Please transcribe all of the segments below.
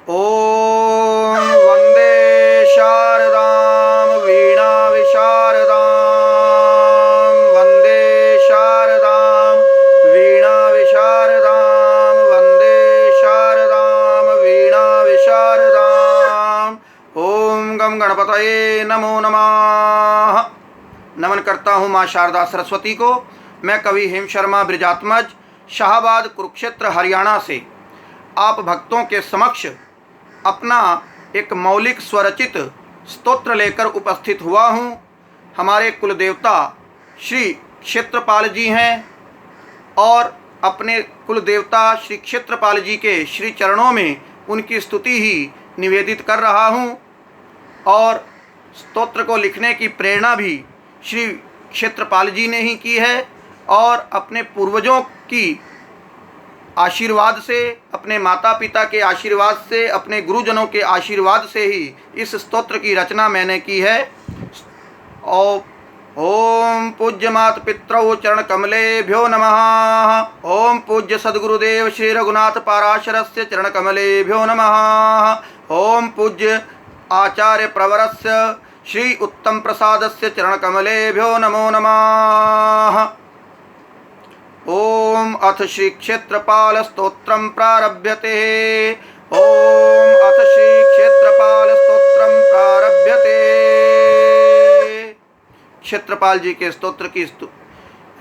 ॐ वन्दे शारदां वीणाविशारदां वन्दे शारदां वीणाविशारदां वन्दे शारदां वीणाविशारदां। ॐ गं गणपतये नमो नमः। नमन करता हूँ माँ शारदा सरस्वती को। मैं कवि हेम शर्मा ब्रिजात्मज शाहबाद कुरुक्षेत्र हरियाणा से आप भक्तों के समक्ष अपना एक मौलिक स्वरचित स्तोत्र लेकर उपस्थित हुआ हूँ। हमारे कुल देवता श्री क्षेत्रपाल जी हैं और अपने कुल देवता श्री क्षेत्रपाल जी के श्री चरणों में उनकी स्तुति ही निवेदित कर रहा हूँ। और स्तोत्र को लिखने की प्रेरणा भी श्री क्षेत्रपाल जी ने ही की है और अपने पूर्वजों की आशीर्वाद से, अपने माता पिता के आशीर्वाद से, अपने गुरुजनों के आशीर्वाद से ही इस स्तोत्र की रचना मैंने की है। ओम पूज्य मात पितरौ चरण कमलेभ्यो नमः। ओम पूज्य सद्गुरुदेव श्री रघुनाथ पाराशरस्य चरण कमलेभ्यो नमः। ओम पूज्य आचार्य प्रवरस्य श्री उत्तम प्रसादस्य चरण कमलेभ्यो नमो नमः। ओम अथ श्री क्षेत्रपाल स्तोत्रम प्रारभ्यते। ओम अथ श्री क्षेत्रपाल स्तोत्रम प्रारभ्यते। क्षेत्रपाल जी के स्तोत्र की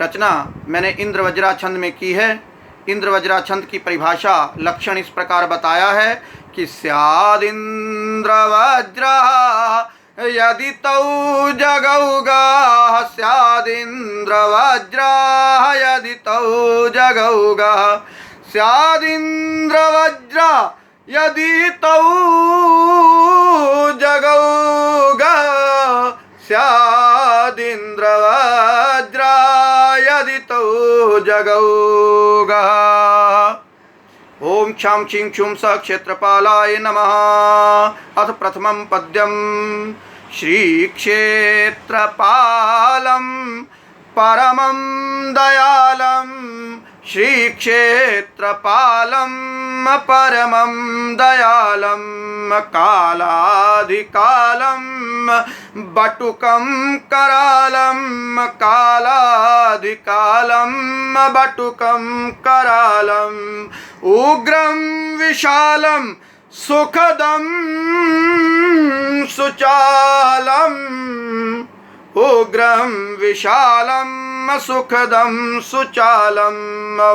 रचना मैंने इंद्रवज्रा छंद में की है। इंद्रवज्रा छंद की परिभाषा लक्षण इस प्रकार बताया है कि स्यादिंद्रवज्रा यदि तौ जगौगा, स्यादिंद्रवज्रा यदि तौ जगौगा, स्यादिंद्रवज्रा यदि तौ जगौगा, स्यादिंद्रवज्रा यदि तौ जगौगा। ओम क्षां क्षीं क्षुं स क्षेत्रपालाय नमः। अथ प्रथमं पद्यं श्रीक्षेत्रपालं परमं दयालं, श्रीक्षेत्रपालं परमं दयालं, कालाधिकालं बटुकं करालं, कालाधिकालं बटुकं करालं, उग्रं विशालं सुखदं सुचालम्, उग्रं विशालं सुखदं सुचालं,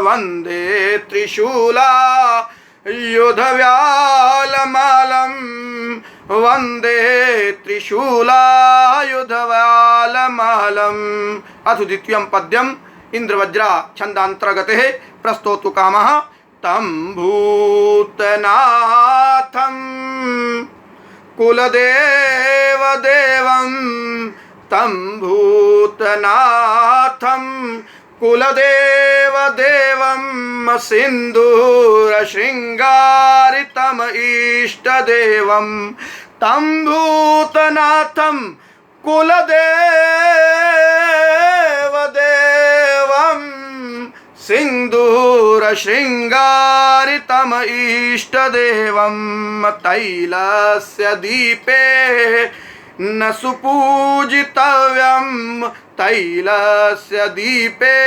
वन्दे त्रिशूला युधव्यालमालं, वन्दे त्रिशूला युधव्यालमालम्। अथ द्वितीयं पद्यम् इंद्रवज्रा छन्दान्तर्गतः प्रस्तोतु कामः। तं भूतनाथं कुलदेवदेवं, तं भूतनाथं कुलदेवदेवं, सिन्दूरशृङ्गारितम् इष्टदेवं, तं भूतनाथं कुलदेवदेवं, सिन्दूरशृङ्गारितम् इष्टदेवं, तैलस्य दीपे न सुपूजितव्यं, तैलस्य दीपे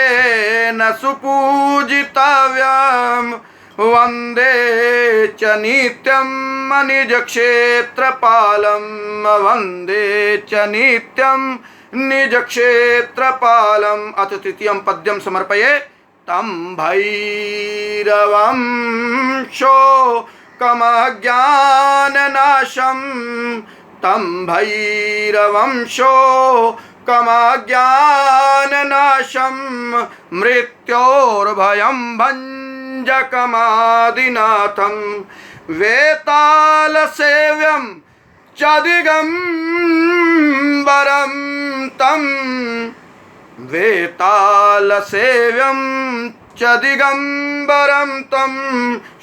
न सुपूजितव्यं, वन्दे च नित्यं निजक्षेत्रपालं, वन्दे च नित्यं निजक्षेत्रपालम्। अथ तृतीयं पद्यं समर्पये। तं भैरवं शोकमज्ञाननाशं, तं भैरवं शोकमज्ञाननाशं, मृत्योर्भयं भञ्जकमादिनाथं, वेतालसेव्यं च दिगम्बरं तं, वेतालसेव्यं च दिगम्बरं तं,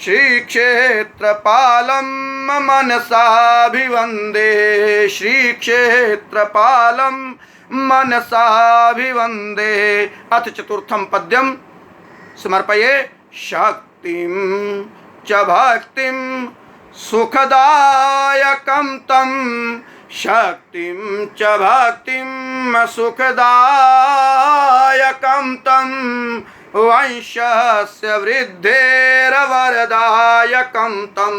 श्रीक्षेत्रपालं मनसाभिवन्दे, श्रीक्षेत्रपालं मनसाभिवन्दे। अथ चतुर्थं पद्यं समर्पये। शक्तिं च भक्तिं सुखदायकं तं शक्तिं च भक्तिं सुखदायकं तं वंशस्य वृद्धेरवरदायकं तं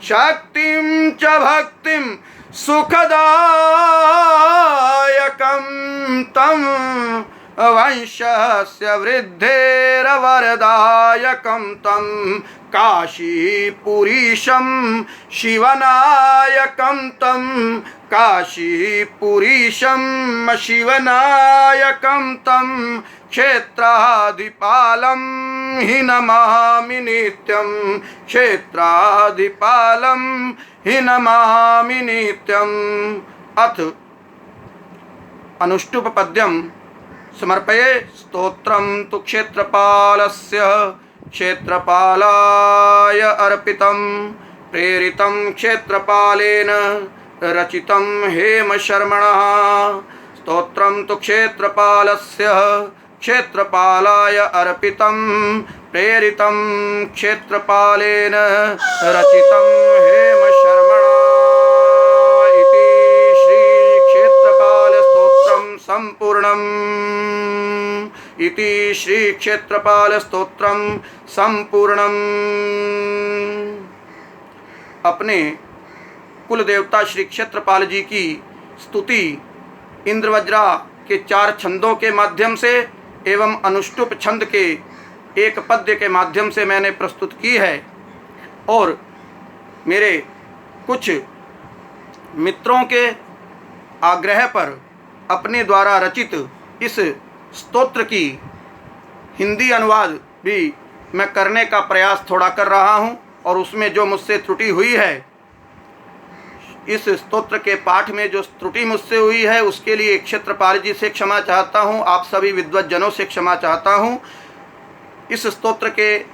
शक्तिं च भक्तिं सुखदायकं तं वंशस्य वृद्धेरवरदायकं तं काशीपुरीशं शिवनायकं तं काशीपुरीशं शिवनायकं तं क्षेत्राधिपालं हि नमामि नित्यं क्षेत्राधिपालं हि नमामि नित्यम्। अथ अनुष्टुप पद्यं समर्पये। स्तोत्रं तु क्षेत्रपालस्य क्षेत्रपालाय अर्पितं प्रेरितं क्षेत्रपालेन रचितं हेमशर्मणः। स्तोत्रं तु क्षेत्रपालस्य क्षेत्रपालाय अर्पितं प्रेरितं क्षेत्रपालेन रचितं हेमशर्मणा इति श्री क्षेत्रपाल स्तोत्रं संपूर्णम्। इति श्री क्षेत्रपाल स्तोत्रम संपूर्णम। अपने कुल देवता श्री क्षेत्रपाल जी की स्तुति इंद्रवज्रा के 4 छंदों के माध्यम से एवं अनुष्टुप छंद के एक पद्य के माध्यम से मैंने प्रस्तुत की है। और मेरे कुछ मित्रों के आग्रह पर अपने द्वारा रचित इस स्तोत्र की हिंदी अनुवाद भी मैं करने का प्रयास थोड़ा कर रहा हूं, और उसमें जो मुझसे त्रुटि हुई है, इस स्तोत्र के पाठ में जो त्रुटि मुझसे हुई है, उसके लिए क्षेत्रपाल जी से क्षमा चाहता हूं, आप सभी विद्वज्जनों से क्षमा चाहता हूं। इस स्तोत्र के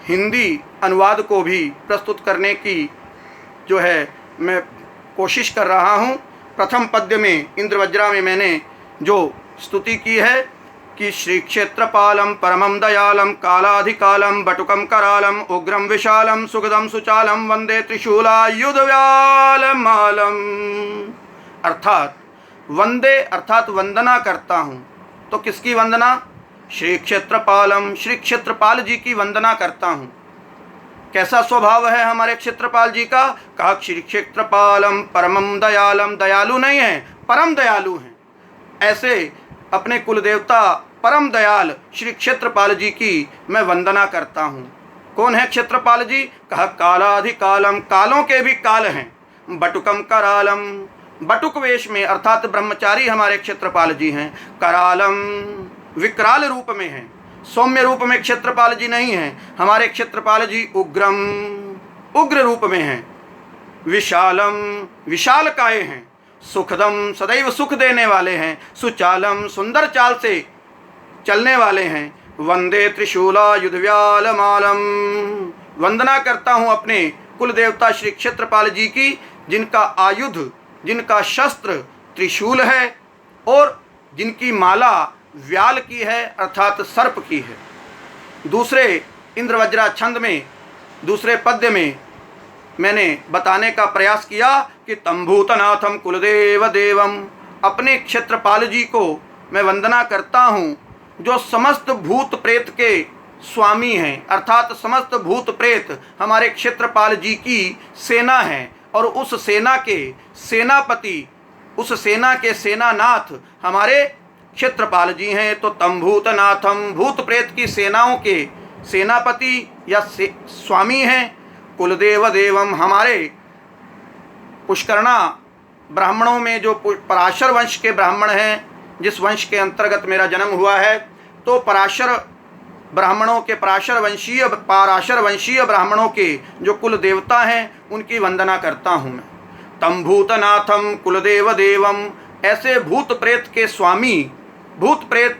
हिंदी अनुवाद को भी प्रस्तुत करने की जो है मैं कोशिश कर रहा हूं। प्रथम पद्य में इंद्रवज्रा में मैंने जो स्तुति की है कि श्री क्षेत्रपालम परमं दयालम कालाधिकालम बटुकम करालम उग्रम विशालम सुगदम सुचालम वंदे त्रिशूलायुधव्यालमालम। अर्थात वंदे अर्थात वंदना करता हूँ। तो किसकी वंदना? श्री क्षेत्रपालम, श्री क्षेत्रपाल जी की वंदना करता हूँ। कैसा स्वभाव है हमारे क्षेत्रपाल जी का? कहा श्री क्षेत्रपालम परमं दयालम, दयालु नहीं है, परम दयालु हैं। ऐसे अपने कुल देवता परम दयाल श्री क्षेत्रपाल जी की मैं वंदना करता हूँ। कौन है क्षेत्रपाल जी? कहा कालाधिकालम, कालों के भी काल हैं। बटुकम करालम, बटुक वेश में अर्थात ब्रह्मचारी हमारे क्षेत्रपाल जी हैं। करालम, विकराल रूप में हैं, सौम्य रूप में क्षेत्रपाल जी नहीं हैं। हमारे क्षेत्रपाल जी उग्रम, उग्र रूप में हैं। विशालम, विशाल काय हैं। सुखदम, सदैव सुख देने वाले हैं। सुचालम, सुंदर चाल से चलने वाले हैं। वंदे त्रिशूलायुधव्यालमालम, वंदना करता हूँ अपने कुल देवता श्री क्षेत्रपाल जी की, जिनका आयुध, जिनका शस्त्र त्रिशूल है और जिनकी माला व्याल की है अर्थात सर्प की है। दूसरे इंद्रवज्रा छंद में दूसरे पद्य में मैंने बताने का प्रयास किया कि तंभूतनाथम कुलदेव देवम, अपने क्षेत्रपाल जी को मैं वंदना करता हूँ जो समस्त भूत प्रेत के स्वामी हैं, अर्थात समस्त भूत प्रेत हमारे क्षेत्रपाल जी की सेना है और उस सेना के सेनापति, उस सेना के सेनानाथ हमारे क्षेत्रपाल जी हैं। तो तंभूतनाथम, भूत प्रेत की सेनाओं के सेनापति या स्वामी हैं। कुलदेव देवम, हमारे पुष्करणा ब्राह्मणों में जो पराशर वंश के ब्राह्मण हैं, जिस वंश के अंतर्गत मेरा जन्म हुआ है, तो पराशर ब्राह्मणों के पाराशर वंशीय ब्राह्मणों के जो कुल देवता हैं उनकी वंदना करता हूँ मैं। तंभूतनाथम कुलदेव देवम, ऐसे भूत प्रेत के स्वामी, भूत प्रेत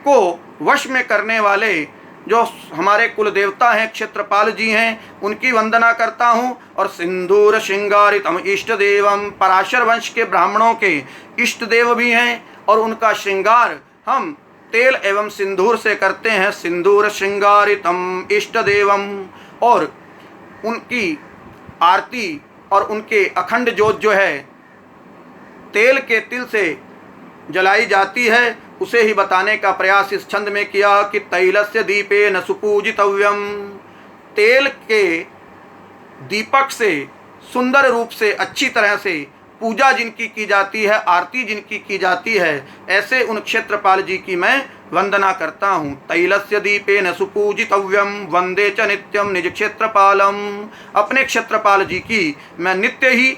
को वश में करने वाले जो हमारे कुल देवता हैं क्षेत्रपाल जी हैं, उनकी वंदना करता हूँ। और सिंदूर श्रृंगारितम इष्ट देवम, पराशर वंश के ब्राह्मणों के इष्ट देव भी हैं और उनका श्रृंगार हम तेल एवं सिंदूर से करते हैं। सिंदूर श्रृंगारितम इष्ट देवम, और उनकी आरती और उनके अखंड ज्योत जो है तेल के तिल से जलाई जाती है, उसे ही बताने का प्रयास इस छंद में किया कि तैलस्य दीपे न सुपूजितव्यम, तेल के दीपक से सुंदर रूप से अच्छी तरह से पूजा जिनकी की जाती है, आरती जिनकी की जाती है, ऐसे उन क्षेत्रपाल जी की मैं वंदना करता हूँ। तैलस्य दीपे न सुपूजितव्यम वंदे च नित्यम निज क्षेत्रपालम, अपने क्षेत्रपाल जी की मैं नित्य ही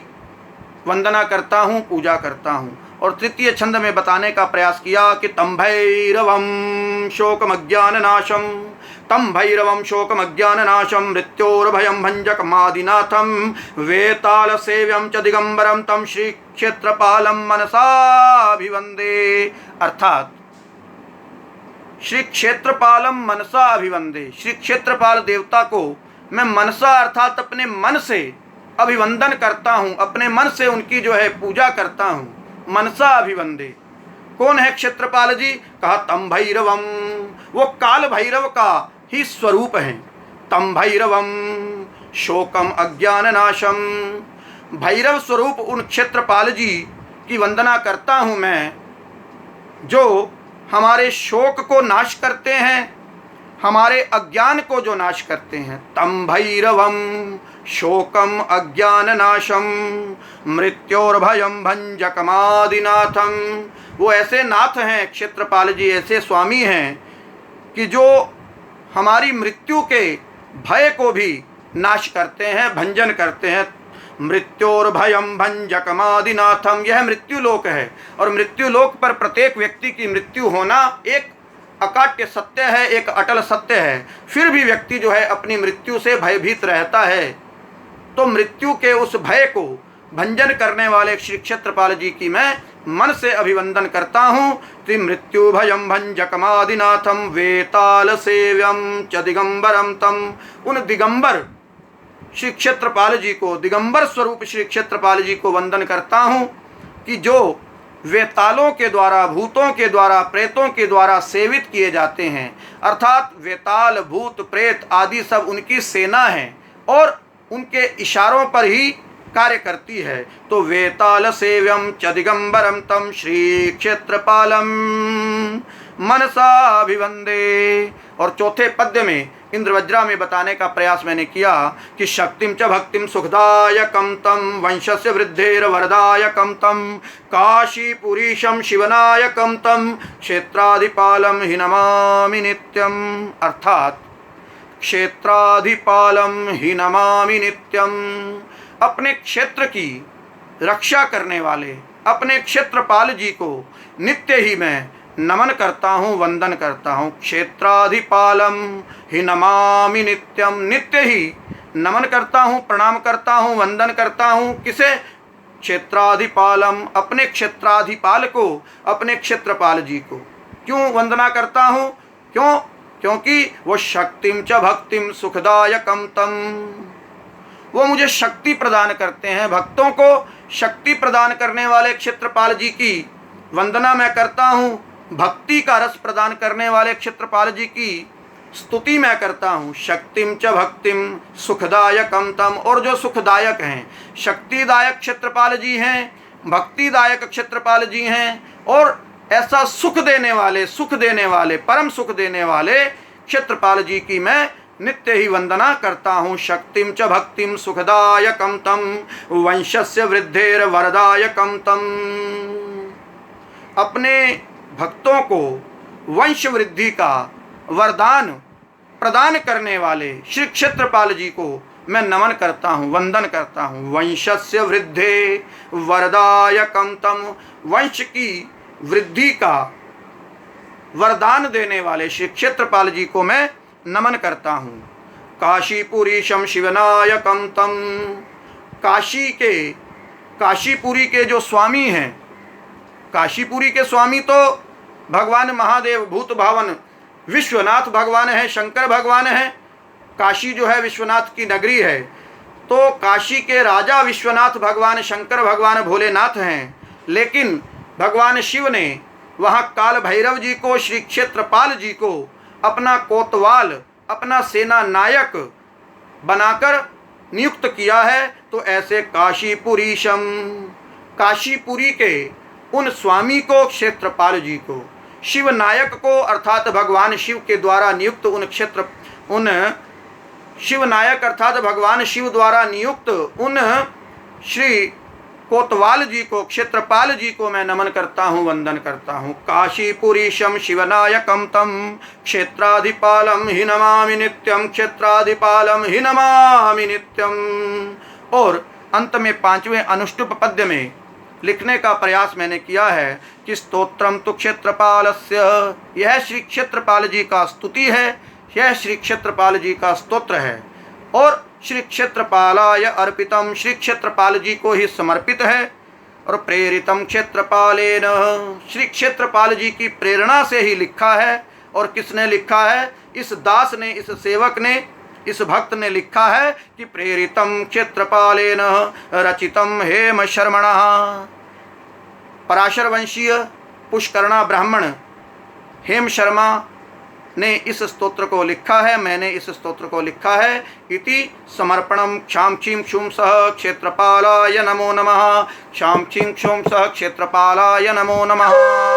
वंदना करता हूँ, पूजा करता हूँ। और तृतीय छंद में बताने का प्रयास किया कि तम भैरवम शोकमज्ञाननाशम, तम भैरवम शोकमज्ञाननाशम मृत्योर्भयं भंजकमादिनाथम वेताल सेव्यम च दिगंबरम तम श्री क्षेत्रपालम मनसाभिवंदे, अर्थात श्री क्षेत्रपालम मनसा अभिवंदे, श्री क्षेत्रपाल देवता को मैं मनसा अर्थात अपने मन से अभिवंदन करता हूँ, अपने मन से उनकी जो है पूजा करता हूँ। मनसा अभिवंदे, कौन है क्षेत्रपाल जी? कहा तम भैरवम, वो काल भैरव का ही स्वरूप है। तम भैरवम शोकम अज्ञान नाशम, भैरव स्वरूप उन क्षेत्रपाल जी की वंदना करता हूँ मैं, जो हमारे शोक को नाश करते हैं, हमारे अज्ञान को जो नाश करते हैं। तम भैरवम शोकम अज्ञान नाशम मृत्योर्भयम भंजकमादिनाथम, वो ऐसे नाथ हैं क्षेत्रपाल जी, ऐसे स्वामी हैं कि जो हमारी मृत्यु के भय को भी नाश करते हैं, भंजन करते हैं। मृत्योर्भयम भंजकमादिनाथम, यह मृत्यु लोक है और मृत्यु लोक पर प्रत्येक व्यक्ति की मृत्यु होना एक अकाट्य सत्य है, एक अटल सत्य है। फिर भी व्यक्ति जो है अपनी मृत्यु से भयभीत रहता है, तो मृत्यु के उस भय को भंजन करने वाले श्री क्षेत्रपाल जी की मैं मन से अभिवंदन करता हूँ। त्रि मृत्यु भयम भंजकमादिनाथम वेताल सेव्यम च दिगंबरम तम, उन दिगंबर श्री क्षेत्रपाल जी को, दिगंबर स्वरूप श्री क्षेत्रपाल जी को वंदन करता हूँ कि जो वेतालों के द्वारा, भूतों के द्वारा, प्रेतों के द्वारा सेवित किए जाते हैं, अर्थात वेताल, भूत, प्रेत आदि सब उनकी सेना है और उनके इशारों पर ही कार्य करती है। तो वेताल सेव्यम च दिगंबरम तम श्री क्षेत्रपालम मनसाभिवंदे। और चौथे पद्य में इंद्रवज्रा में बताने का प्रयास मैंने किया कि शक्तिम च भक्तिम सुखदायकम तम वंशस्य वृद्धेर वरदायकम तम काशीपुरीशम शिवनायकम तम क्षेत्राधिपालम हि नमामि नित्यम, अर्थात क्षेत्राधिपालम हि नमामि नित्यम, अपने क्षेत्र की रक्षा करने वाले अपने क्षेत्रपाल जी को नित्य ही मैं नमन करता हूँ, वंदन करता हूँ। क्षेत्राधिपालम हि नमामि नित्यम, नित्य ही नमन करता हूँ, प्रणाम करता हूँ, वंदन करता हूँ। किसे? क्षेत्राधिपालम, अपने क्षेत्राधिपाल को, अपने क्षेत्रपाल जी को। क्यों वंदना करता हूँ? क्यों? क्योंकि वो शक्तिम च भक्तिम सुखदायकम तम, वो मुझे शक्ति प्रदान करते हैं। भक्तों को शक्ति प्रदान करने वाले क्षेत्रपाल जी की वंदना मैं करता हूँ, भक्ति का रस प्रदान करने वाले क्षेत्रपाल जी की स्तुति मैं करता हूँ। शक्तिम च भक्तिम सुखदायकम तम, और जो सुखदायक हैं, शक्तिदायक क्षेत्रपाल जी हैं, भक्तिदायक क्षेत्रपाल जी हैं, और ऐसा सुख देने वाले, सुख देने वाले, परम सुख देने वाले क्षेत्रपाल जी की मैं नित्य ही वंदना करता हूँ। शक्तिम च भक्तिम सुखदायकम तम वंशस्य वृद्धेर वरदायकम तम, अपने भक्तों को वंश वृद्धि का वरदान प्रदान करने वाले श्री क्षेत्रपाल जी को मैं नमन करता हूँ, वंदन करता हूँ। वंशस्य वृद्धे वरदायकम तम, वंश की वृद्धि का वरदान देने वाले श्री क्षेत्रपाल जी को मैं नमन करता हूँ। काशीपुरीशम शिवनायकम तम, काशीपुरी के जो स्वामी हैं, काशीपुरी के स्वामी तो भगवान महादेव, भूत भावन विश्वनाथ भगवान है, शंकर भगवान है। काशी जो है विश्वनाथ की नगरी है, तो काशी के राजा विश्वनाथ भगवान, शंकर भगवान भोलेनाथ हैं। लेकिन भगवान शिव ने वहाँ काल भैरव जी को, श्री क्षेत्रपाल जी को अपना कोतवाल, अपना सेना नायक बनाकर नियुक्त किया है, तो ऐसे काशीपुरीशम, काशीपुरी के उन स्वामी को, क्षेत्रपाल जी को, शिव नायक को अर्थात भगवान शिव के द्वारा नियुक्त उन शिव नायक अर्थात भगवान शिव द्वारा नियुक्त उन श्री कोतवाल जी को, क्षेत्रपाल जी को मैं नमन करता हूँ, वंदन करता हूँ। काशीपुरीशम शिवनायकम तम क्षेत्राधिपालम हि नमामि नित्यम, क्षेत्राधिपालम हि नमामि नित्यम। और अंत में 5वें अनुष्टुप पद्य में लिखने का प्रयास मैंने किया है कि स्तोत्रम तो क्षेत्रपालस्य, यह श्री क्षेत्रपाल जी का स्तुति है, यह श्री क्षेत्रपाल जी का स्तोत्र है और श्री क्षेत्रपालाय अर्पितम, श्री क्षेत्रपाल जी को ही समर्पित है। और प्रेरितम क्षेत्रपालेन, श्री क्षेत्रपाल जी की प्रेरणा से ही लिखा है। और किसने लिखा है? इस दास ने, इस सेवक ने, इस भक्त ने लिखा है कि प्रेरितम क्षेत्रपालेन रचितम हेम शर्मणः। पराशर वंशीय पुष्करणा ब्राह्मण हेम शर्मा ने इस स्तोत्र को लिखा है, मैंने इस स्तोत्र को लिखा है। इति समर्पणम क्षाम क्षीं क्षुम सह क्षेत्रपालाय नमो नमः, क्षाम क्षीं क्षुम सह क्षेत्रपालाय नमो नमः।